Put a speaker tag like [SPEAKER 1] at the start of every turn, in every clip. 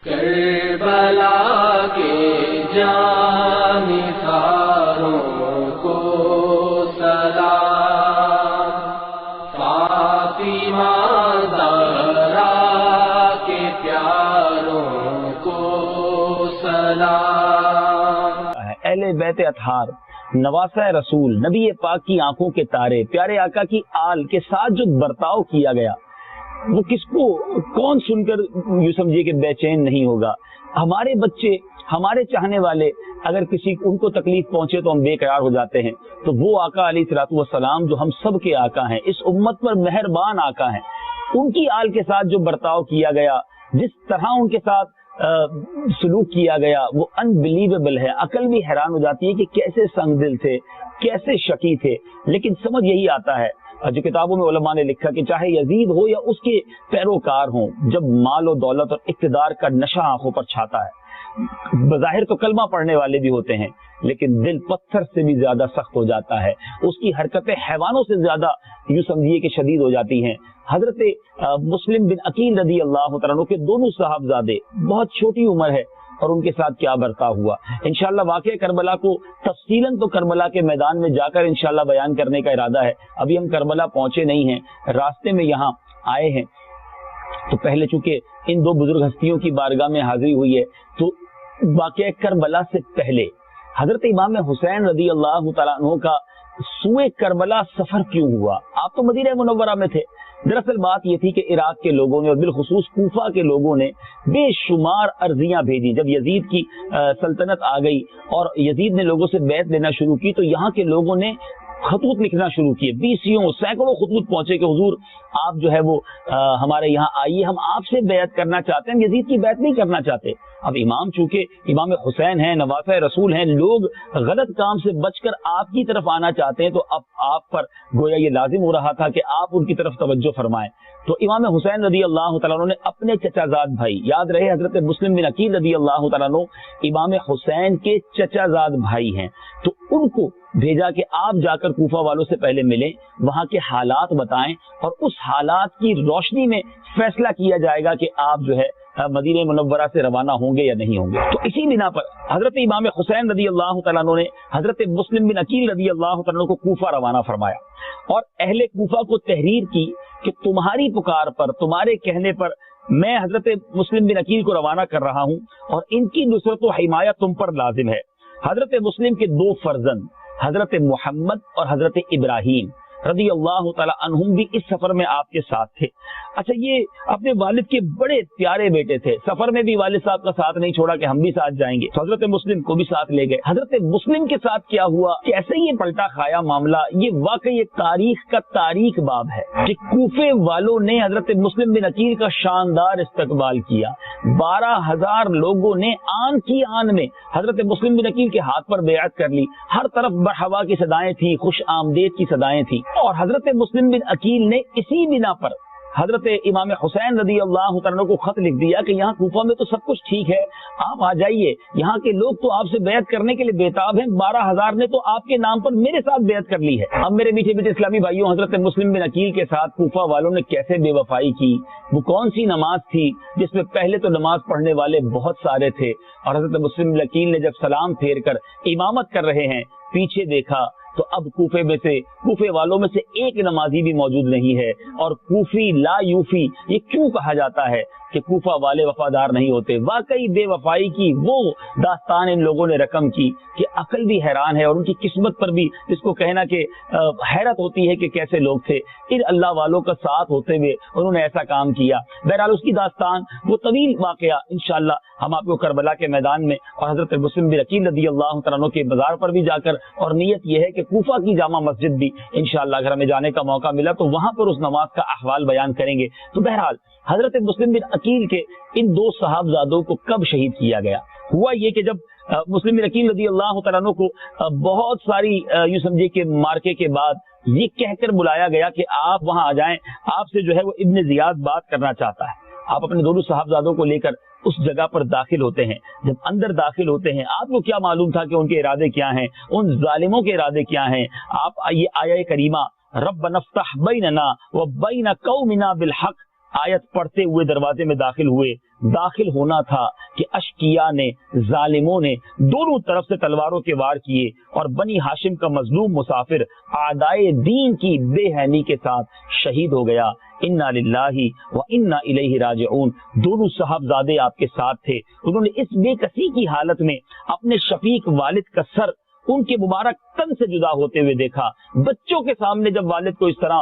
[SPEAKER 1] کربلا کے جانثاروں کو سلام، فاطمہ زہرا کے پیاروں کو سلام۔
[SPEAKER 2] اہل بیت اطہار، نواسہ رسول، نبی پاک کی آنکھوں کے تارے، پیارے آقا کی آل کے ساتھ جو برتاؤ کیا گیا وہ کس کو کون سن کر یوں سمجھیے کہ بے چین نہیں ہوگا۔ ہمارے بچے، ہمارے چاہنے والے اگر کسی ان کو تکلیف پہنچے تو ہم بے قرار ہو جاتے ہیں، تو وہ آقا علیہ الصلوۃ والسلام جو ہم سب کے آقا ہیں، اس امت پر مہربان آقا ہیں، ان کی آل کے ساتھ جو برتاؤ کیا گیا، جس طرح ان کے ساتھ سلوک کیا گیا، وہ انبلیویبل ہے۔ عقل بھی حیران ہو جاتی ہے کہ کیسے سنگ دل تھے، کیسے شقی تھے، لیکن سمجھ یہی آتا ہے جو کتابوں میں علماء نے لکھا کہ چاہے یزید ہو یا اس کے پیروکار ہوں، جب مال و دولت اور اقتدار کا نشہ آنکھوں پر چھاتا ہے، بظاہر تو کلمہ پڑھنے والے بھی ہوتے ہیں لیکن دل پتھر سے بھی زیادہ سخت ہو جاتا ہے، اس کی حرکتیں حیوانوں سے زیادہ یوں سمجھیے کہ شدید ہو جاتی ہیں۔ حضرت مسلم بن عقیل رضی اللہ تعالیٰ عنہ کے دونوں صاحبزادے، بہت چھوٹی عمر ہے اور ان کے ساتھ کیا برتاؤ ہوا، انشاءاللہ واقعہ کربلا کو تفصیلاً تو کربلا کے میدان میں جا کر انشاءاللہ بیان کرنے کا ارادہ ہے۔ ابھی ہم کربلا پہنچے نہیں ہیں، راستے میں یہاں آئے ہیں، تو پہلے چونکہ ان دو بزرگ ہستیوں کی بارگاہ میں حاضری ہوئی ہے، تو واقعہ کربلا سے پہلے حضرت امام حسین رضی اللہ تعالیٰ عنہ کا سوئے کربلا سفر کیوں ہوا؟ آپ تو مدینہ منورہ میں تھے۔ دراصل بات یہ تھی کہ عراق کے لوگوں نے اور بالخصوص کوفہ کے لوگوں نے بے شمار عرضیاں بھیجی۔ جب یزید کی سلطنت آ گئی اور یزید نے لوگوں سے بیعت لینا شروع کی، تو یہاں کے لوگوں نے خطوط لکھنا شروع کیے، بیسیوں سینکڑوں خطوط پہنچے کہ حضور آپ جو ہے وہ ہمارے یہاں آئیے، ہم آپ سے بیعت کرنا چاہتے ہیں، یزید کی بیعت نہیں کرنا چاہتے۔ اب امام چونکہ امام حسین ہیں، نواسہ رسول ہیں، لوگ غلط کام سے بچ کر آپ کی طرف آنا چاہتے ہیں، تو اب آپ پر گویا یہ لازم ہو رہا تھا کہ آپ ان کی طرف توجہ فرمائیں۔ تو امام حسین رضی اللہ تعالیٰ عنہ نے اپنے چچا زاد بھائی، یاد رہے حضرت مسلم بن عقیل رضی اللہ تعالیٰ عنہ امام حسین کے چچا زاد بھائی ہیں، تو ان کو بھیجا کہ آپ جا کر کوفہ والوں سے پہلے ملیں، وہاں کے حالات بتائیں اور اس حالات کی روشنی میں فیصلہ کیا جائے گا کہ آپ جو ہے مدینہ منورہ سے روانہ ہوں گے یا نہیں ہوں گے۔ تو اسی بنا پر حضرت امام حسین رضی اللہ تعالیٰ عنہ نے حضرت مسلم بن عقیل رضی اللہ تعالیٰ عنہ کو کوفہ روانہ فرمایا اور اہل کوفہ کو تحریر کی کہ تمہاری پکار پر، تمہارے کہنے پر میں حضرت مسلم بن عقیل کو روانہ کر رہا ہوں اور ان کی نصرت و حمایت تم پر لازم ہے۔ حضرت مسلم کے دو فرزند حضرت محمد اور حضرت ابراہیم رضی اللہ تعالی عنہم بھی اس سفر میں آپ کے ساتھ تھے۔ اچھا، یہ اپنے والد کے بڑے پیارے بیٹے تھے، سفر میں بھی والد صاحب کا ساتھ نہیں چھوڑا کہ ہم بھی ساتھ جائیں گے، حضرت مسلم کو بھی ساتھ لے گئے۔ حضرت مسلم کے ساتھ کیا ہوا، کیسے یہ پلٹا کھایا معاملہ، یہ واقعی ایک تاریخ کا تاریخ باب ہے کہ کوفے والوں نے حضرت مسلم بن عقیل کا شاندار استقبال کیا۔ 12,000 لوگوں نے آن کی آن میں حضرت مسلم بن عقیل کے ہاتھ پر بیعت کر لی، ہر طرف مرحبا کی صدائیں تھیں، خوش آمدید کی صدائیں تھیں، اور حضرت مسلم بن عقیل نے اسی بنا پر حضرت امام حسین رضی اللہ عنہ کو خط لکھ دیا کہ یہاں کوفہ میں تو سب کچھ ٹھیک ہے، آپ آ جائیے، یہاں کے لوگ تو آپ سے بیعت کرنے کے لیے بےتاب ہیں، 12,000 نے تو آپ کے نام پر میرے ساتھ بیعت کر لی ہے۔ اب میرے میٹھے میٹھے اسلامی بھائیوں، حضرت مسلم بن عقیل کے ساتھ کوفہ والوں نے کیسے بے وفائی کی، وہ کون سی نماز تھی جس میں پہلے تو نماز پڑھنے والے بہت سارے تھے، اور حضرت مسلم بن عقیل نے جب سلام پھیر کر امامت کر رہے ہیں، پیچھے دیکھا تو اب کوفے والوں میں سے ایک نمازی بھی موجود نہیں ہے، اور کوفی لا یوفی یہ کیوں کہا جاتا ہے کہ کوفہ والے وفادار نہیں ہوتے؟ واقعی بے وفائی کی وہ داستان ان لوگوں نے رقم کی کہ عقل بھی حیران ہے، اور ان کی قسمت پر بھی جس کو کہنا کہ حیرت ہوتی ہے کہ کیسے لوگ تھے، ان اللہ والوں کا ساتھ ہوتے ہوئے انہوں نے ایسا کام کیا۔ بہرحال اس کی داستان وہ طویل واقعہ انشاءاللہ ہم آپ کو کربلا کے میدان میں اور حضرت مسلم بن عقیل رضی اللہ تعالیٰ عنہ کے مزار پر بھی جا کر، اور نیت یہ ہے کہ کوفہ کی جامع مسجد بھی انشاءاللہ اگر ہمیں جانے کا موقع ملا تو وہاں پر اس نماز کا احوال بیان کریں گے۔ تو بہرحال حضرت مسلم بن عقیل کے ان دو صحابزادوں کو کب شہید کیا گیا؟ ہوا یہ کہ جب مسلم بن عقیل رضی اللہ تعالیٰ عنہ کو بہت ساری یوں سمجھے کہ مارکے کے بعد یہ کہہ کر بلایا گیا کہ آپ وہاں آ جائیں، آپ سے جو ہے وہ ابن زیاد بات کرنا چاہتا ہے۔ آپ اپنے دونوں صحابزادوں کو لے کر اس جگہ پر داخل ہوتے ہیں۔ جب اندر داخل ہوتے ہیں، آپ کو کیا معلوم تھا کہ ان کے ارادے کیا ہیں، ان ظالموں کے ارادے کیا ہیں؟ آپ یہ آیہ کریمہ ربنا افتح بیننا وبین قومنا بالحق آیت پڑھتے ہوئے دروازے میں داخل ہوئے، داخل ہونا تھا کہ اشقیاء نے، ظالموں نے دونوں طرف سے تلواروں کے وار کیے اور بنی ہاشم کا مظلوم مسافر اعدائے دین کی بے حینی کے ساتھ شہید ہو گیا۔ انا للہ و انا الیہ راجعون۔ دونوں صاحبزادے آپ کے ساتھ تھے، انہوں نے اس بے کسی کی حالت میں اپنے شفیق والد کا سر ان کے مبارک تن سے جدا ہوتے ہوئے دیکھا۔ بچوں کے سامنے جب والد کو اس طرح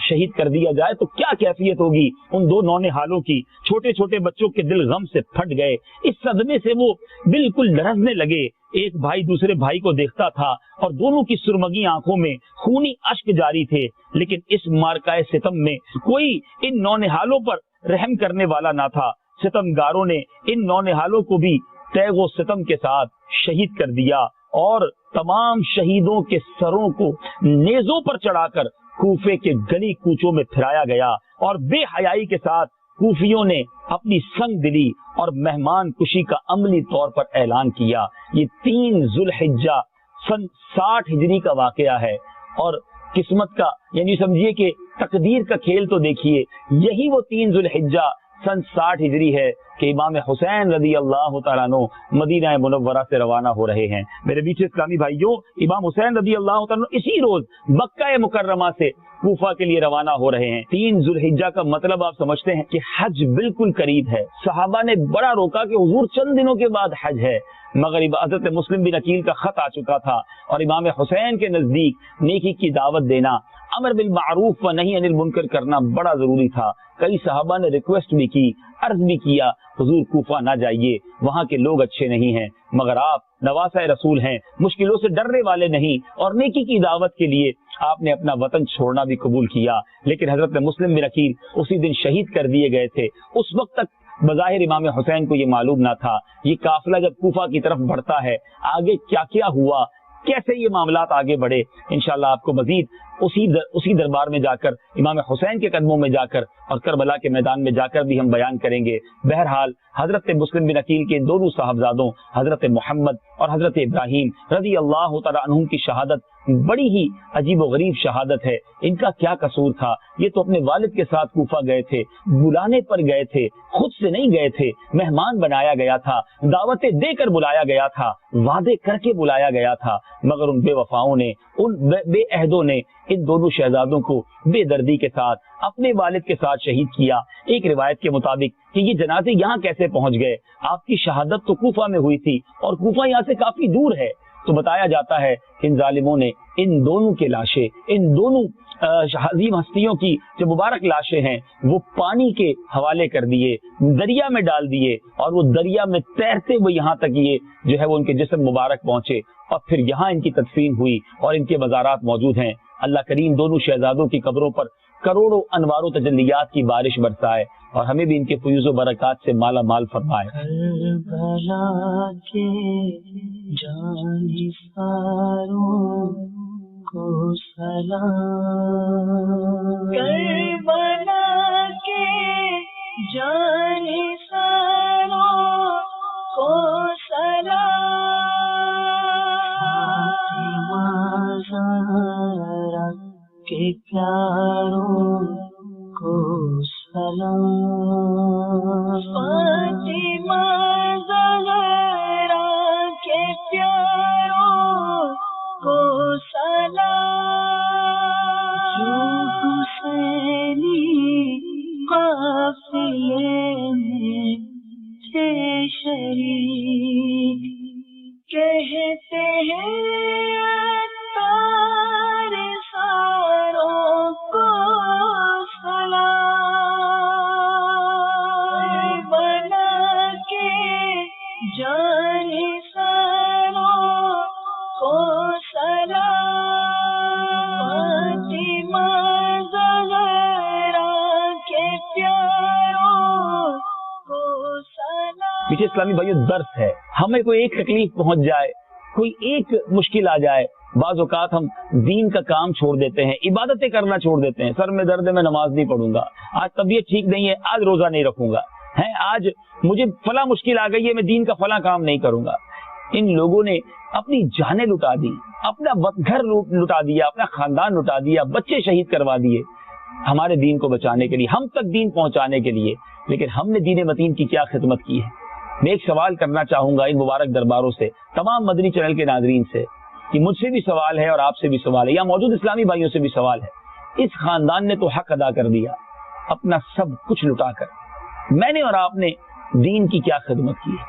[SPEAKER 2] شہید کر دیا جائے تو کیا کیفیت ہوگی ان دو نونہالوں کی۔ چھوٹے چھوٹے بچوں کے دل غم سے پھٹ گئے، اس صدمے سے وہ بالکل لرزنے لگے۔ ایک بھائی دوسرے بھائی کو دیکھتا تھا اور دونوں کی سرمگی آنکھوں میں خونی اشک جاری تھے، لیکن اس مارکائے ستم میں کوئی ان نونہالوں پر رحم کرنے والا نہ تھا۔ ستمگاروں نے ان نونہالوں کو بھی تیغ و ستم کے ساتھ شہید کر دیا اور تمام شہیدوں کے سروں کو نیزوں پر چڑھا کر کوفے کے گلی کوچوں میں پھرایا گیا اور بے حیائی کے ساتھ کوفیوں نے اپنی سنگ دلی اور مہمان کشی کا عملی طور پر اعلان کیا۔ یہ 3 ذوالحجہ سن 60 ہجری کا واقعہ ہے اور قسمت کا یعنی سمجھیے کہ تقدیر کا کھیل تو دیکھیے، یہی وہ 3 ذوالحجہ سن 60 ہجری ہے کہ امام حسین رضی اللہ تعالیٰ عنہ مدینہ منورہ سے روانہ ہو رہے ہیں۔ میرے بیچ اسلامی بھائیوں، امام حسین رضی اللہ تعالیٰ عنہ اسی روز مکہ مکرمہ سے کوفہ کے لیے روانہ ہو رہے ہیں۔ 3 ذوالحجہ کا مطلب آپ سمجھتے ہیں کہ حج بالکل قریب ہے۔ صحابہ نے بڑا روکا کہ حضور چند دنوں کے بعد حج ہے، مگر حضرت مسلم بن عقیل کا خط آ چکا تھا اور امام حسین کے نزدیک نیکی کی دعوت دینا، امر بالمعروف و نہی عن المنکر کرنا بڑا ضروری تھا۔ کئی صحابہ نے ریکویسٹ بھی کی، عرض بھی کیا حضور کوفہ نہ جائیے، وہاں کے لوگ اچھے نہیں ہیں، مگر آپ نواسہ رسول ہیں، مشکلوں سے ڈرنے والے نہیں اور نیکی کی دعوت کے لیے آپ نے اپنا وطن چھوڑنا بھی قبول کیا۔ لیکن حضرت مسلم بن عقیل اسی دن شہید کر دیے گئے تھے۔ اس وقت تک بظاہر امام حسین کو یہ معلوم نہ تھا یہ قافلہ جب کوفہ کی طرف بڑھتا ہے آگے کیا کیا ہوا، کیسے یہ معاملات آگے بڑھے۔ انشاءاللہ آپ کو مزید اسی دربار میں جا کر، امام حسین کے قدموں میں جا کر اور کربلا کے میدان میں جا کر بھی ہم بیان کریں گے۔ بہرحال حضرت مسلم بن عقیل کے دونوں صاحبزادوں حضرت محمد اور حضرت ابراہیم رضی اللہ تعالیٰ عنہم کی شہادت بڑی ہی عجیب و غریب شہادت ہے۔ ان کا کیا قصور تھا؟ یہ تو اپنے والد کے ساتھ کوفہ گئے تھے، بلانے پر گئے تھے، خود سے نہیں گئے تھے، مہمان بنایا گیا تھا، دعوتیں دے کر بلایا گیا تھا، وعدے کر کے بلایا گیا تھا، مگر ان بے وفاؤں نے، ان بے عہدوں نے ان دونوں شہزادوں کو بے دردی کے ساتھ اپنے والد کے ساتھ شہید کیا۔ ایک روایت کے مطابق کہ یہ جنازے یہاں کیسے پہنچ گئے، آپ کی شہادت تو کوفہ میں ہوئی تھی اور کوفہ یہاں سے کافی دور ہے، تو بتایا جاتا ہے ان ظالموں نے ان دونوں کے لاشیں، ان دونوں عظیم ہستیوں کی جو مبارک لاشیں ہیں وہ پانی کے حوالے کر دیے، دریا میں ڈال دیے اور وہ دریا میں تیرتے ہوئے یہاں تک یہ جو ہے وہ ان کے جسم مبارک پہنچے اور پھر یہاں ان کی تدفین ہوئی اور ان کے مزارات موجود ہیں۔ اللہ کریم دونوں شہزادوں کی قبروں پر کروڑوں انوار و تجلیات کی بارش برسائے اور ہمیں بھی ان کے فیوز و برکات سے مالا مال فرمائے۔
[SPEAKER 1] کربلا کے جانثاروں کو سلام، کربلا کے جانثاروں کو سلام، فاطمہ زہرا کے پیاروں کو سلام، فاطمہ زہرا کے پیاروں کو سلام، جو حسینی قافلے میں تھے شریک، کہتے ہیں اتار ساروں کو سلام، بنا کے جانثاروں کو سلام، فاطمہ زہرا کے پیاروں کو سلام۔
[SPEAKER 2] پیچھے اسلامی بھائیوں درس ہے، ہمیں کوئی ایک تکلیف پہنچ جائے، کوئی ایک مشکل آ جائے، بعض اوقات ہم دین کا کام چھوڑ دیتے ہیں، عبادتیں کرنا چھوڑ دیتے ہیں، سر میں درد ہے میں نماز نہیں پڑھوں گا، آج طبیعت ٹھیک نہیں ہے آج روزہ نہیں رکھوں گا، آج مجھے فلاں مشکل آ گئی ہے میں دین کا فلاں کام نہیں کروں گا۔ ان لوگوں نے اپنی جانیں لٹا دی، اپنا گھر لٹا دیا، اپنا خاندان لٹا دیا، بچے شہید کروا دیے ہمارے دین کو بچانے کے لیے، ہم تک دین پہنچانے کے لیے۔ لیکن ہم نے دین متین کی کیا خدمت کی ہے؟ میں ایک سوال کرنا چاہوں گا ان مبارک درباروں سے، تمام مدنی چینل کے ناظرین سے، کہ مجھ سے بھی سوال ہے اور آپ سے بھی سوال ہے، یا موجود اسلامی بھائیوں سے بھی سوال ہے۔ اس خاندان نے تو حق ادا کر دیا اپنا سب کچھ لٹا کر، میں نے اور آپ نے دین کی کیا خدمت کی ہے؟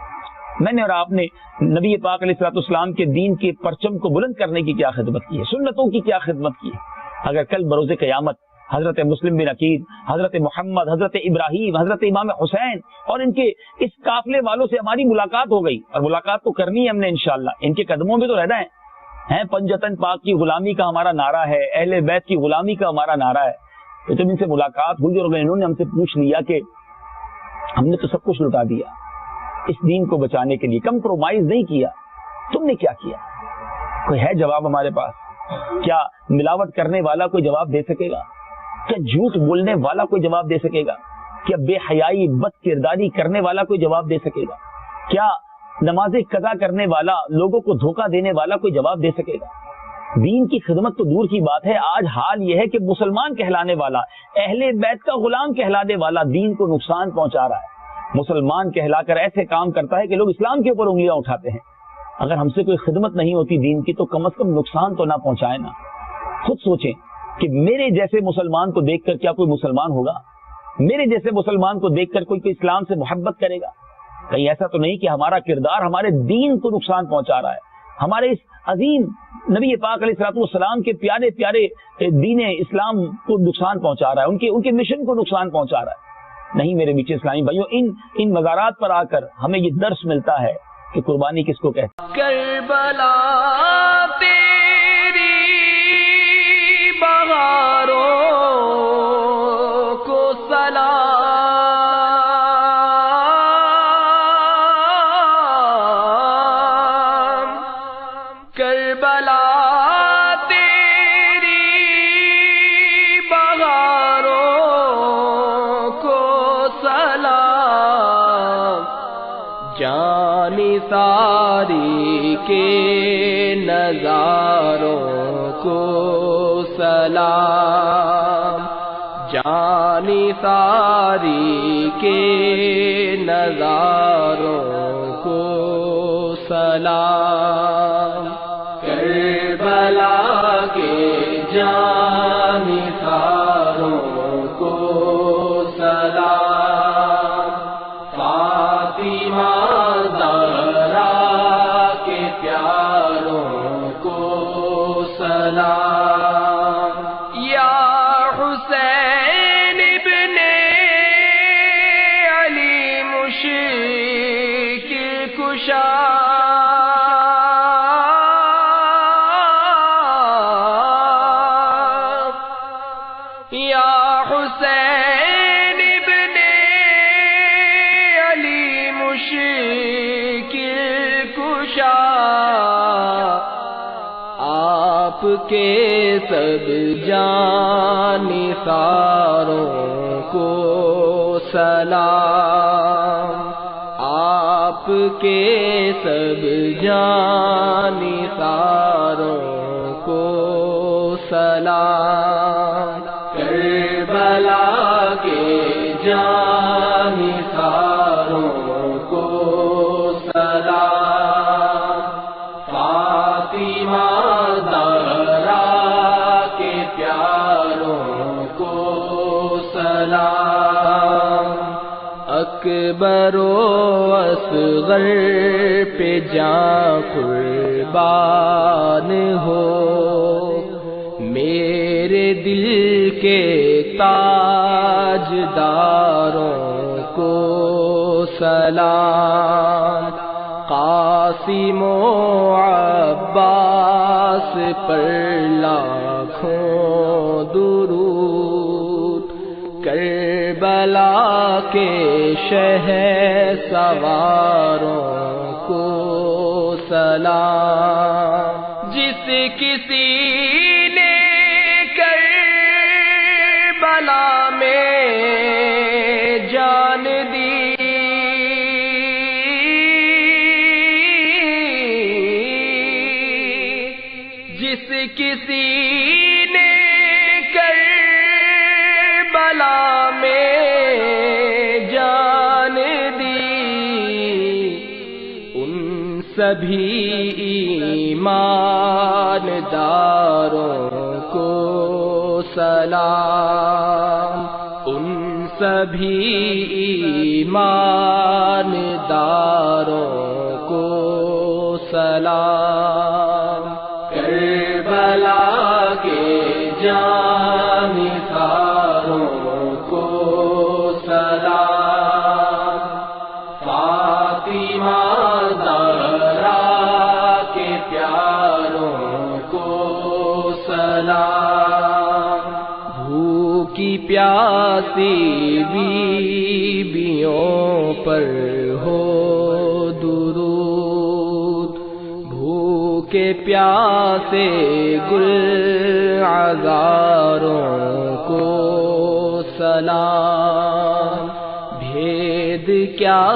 [SPEAKER 2] میں نے اور آپ نے نبی پاک علیہ الصلوۃ والسلام کے دین کے پرچم کو بلند کرنے کی کیا خدمت کی ہے؟ سنتوں کی کیا خدمت کی ہے؟ اگر کل بروز قیامت حضرت مسلم بن عقیل، حضرت محمد، حضرت ابراہیم، حضرت امام حسین اور ان کے اس قافلے والوں سے ہماری ملاقات ہو گئی، اور ملاقات تو کرنی ہے ہم نے انشاءاللہ، ان کے قدموں میں تو رہنا ہے، پنجتن پاک کی غلامی کا ہمارا نعرہ ہے، اہل بیت کی غلامی کا ہمارا نعرہ ہے۔ تو جب ان سے ملاقات ہوئی اور انہوں نے ہم سے پوچھ لیا کہ ہم نے تو سب کچھ لٹا دیا اس دین کو بچانے کے لیے، کمپرومائز نہیں کیا، تم نے کیا کیا؟ کوئی ہے جواب ہمارے پاس؟ کیا ملاوٹ کرنے والا کوئی جواب دے سکے گا؟ کیا جھوٹ بولنے والا کوئی جواب دے سکے گا؟ کیا بے حیائی بد کرداری کرنے والا کوئی جواب دے سکے گا؟ کیا نماز قضا کرنے والا، لوگوں کو دھوکہ دینے والا کوئی جواب دے سکے گا؟ دین کی خدمت تو دور کی بات ہے، آج حال یہ ہے کہ مسلمان کہلانے والا، اہل بیت کا غلام کہلانے والا دین کو نقصان پہنچا رہا ہے، مسلمان کہلا کر ایسے کام کرتا ہے کہ لوگ اسلام کے اوپر انگلیاں اٹھاتے ہیں۔ اگر ہم سے کوئی خدمت نہیں ہوتی دین کی تو کم از کم نقصان تو نہ پہنچائے نا۔ خود سوچیں کہ میرے جیسے مسلمان کو دیکھ کر کیا کوئی مسلمان ہوگا؟ میرے جیسے مسلمان کو دیکھ کر کوئی اسلام سے محبت کرے گا؟ کہیں ایسا تو نہیں کہ ہمارا کردار ہمارے دین کو نقصان پہنچا رہا ہے، ہمارے اس عظیم نبی پاک علیہ الصلوۃ والسلام کے پیارے پیارے دین اسلام کو نقصان پہنچا رہا ہے، ان کے مشن کو نقصان پہنچا رہا ہے؟ نہیں میرے میٹھے اسلامی بھائیوں، ان مزارات پر آ کر ہمیں یہ درس ملتا ہے کہ قربانی کس کو کہتے ہیں۔
[SPEAKER 1] کربلا تیری بہاروں کو سلام، کربلا تیری بہاروں کو سلام، جانی ساری کے نظاروں کو سلام، جانی ساری کے نظاروں کو سلام، کربلا کے جانی ساروں کو سلام، فاطمہ زہرا کے پیاروں کو سلام، یا حسین ابن علی مشکل کشا، یا حسین ابن علی مشکل کشا، آپ کے سب جانثاروں کو سلام، آپ کے سب جانثاروں کو سلام، کربلا کے جانثاروں کو سلام، فاطمہ زہرا کے پیاروں کو سلام، اکبر و اصغر پہ جاں قربان ہو، میرے دل کے تاجداروں کو سلام، قاسم و عباس پر لاکھوں درود، کربلا کے شہر سواروں کو سلام، جس کسی نے کربلا میں جان دی، جس کسی نے کربلا میں جان سبھی ایمانداروں کو سلام، ان سبھی ایمانداروں کو سلام، کربلا کے جانثاروں کو سلام، فاطمہ زہرا کے پیاروں کو سلام، بھوکی پیاسی بیویوں پر ہو درود، بھوکے پیاسے گلعذاروں کو سلام، بھید کیا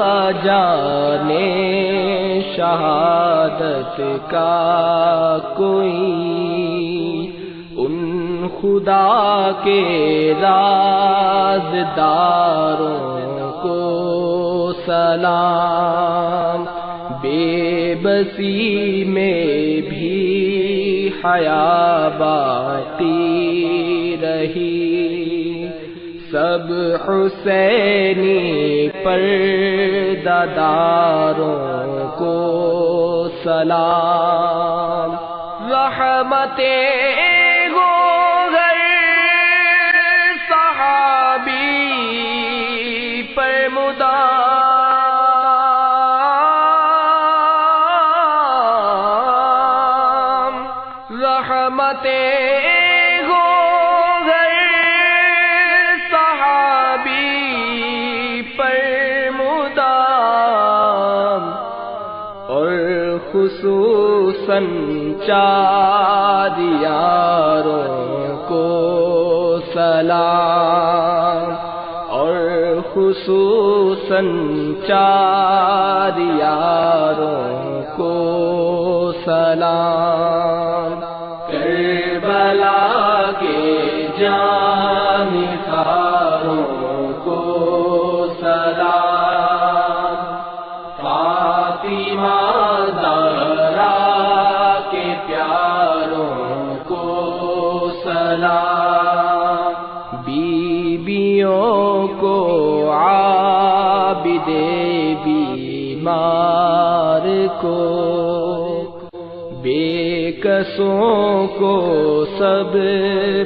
[SPEAKER 1] جانے شہادت کا کوئی، ان خدا کے رازداروں کو سلام، بے بسی میں بھی حیا باقی رہی، سب حسینی پرداداروں کو سلام، رحمتیں ہو گئے صحابی پر مدام، رحمتیں ہو گئے صحابی پر مدام، اور خصوصاً چار یاروں کو سلام، اور خصوصاً چار یاروں کو سلام، کربلا کے جانثاروں کو سلام، فاطمہ زہرا کے پیاروں کو سلام، بیویوں کو عابد بیمار کو، بے کسوں کو سب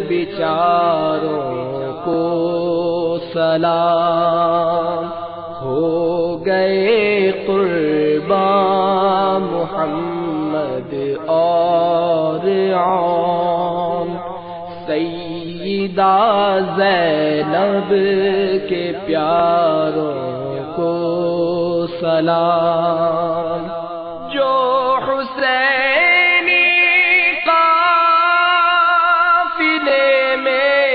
[SPEAKER 1] بیچاروں کو سلام، ہو گئے قربان محمد اور عام، سیدہ زینب کے پیاروں کو سلام، جو حسینی قافلے میں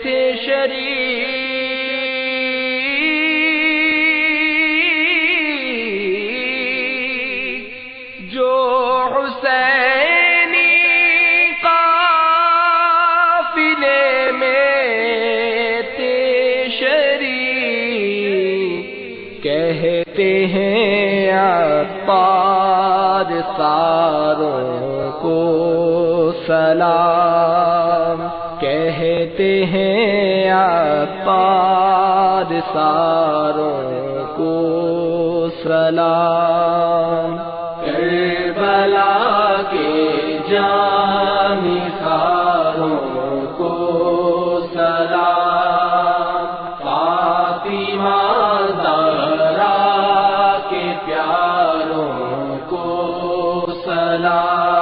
[SPEAKER 1] تھے شریک، جو حسینی قافلے میں تھے شریک، کہتے ہیں عطار ساروں کو سلام، کہتے ہیں عطار ساروں کو سلام، کربلا کے جانثاروں کو سلام، فاطمہ زہرا کے پیاروں کو سلام،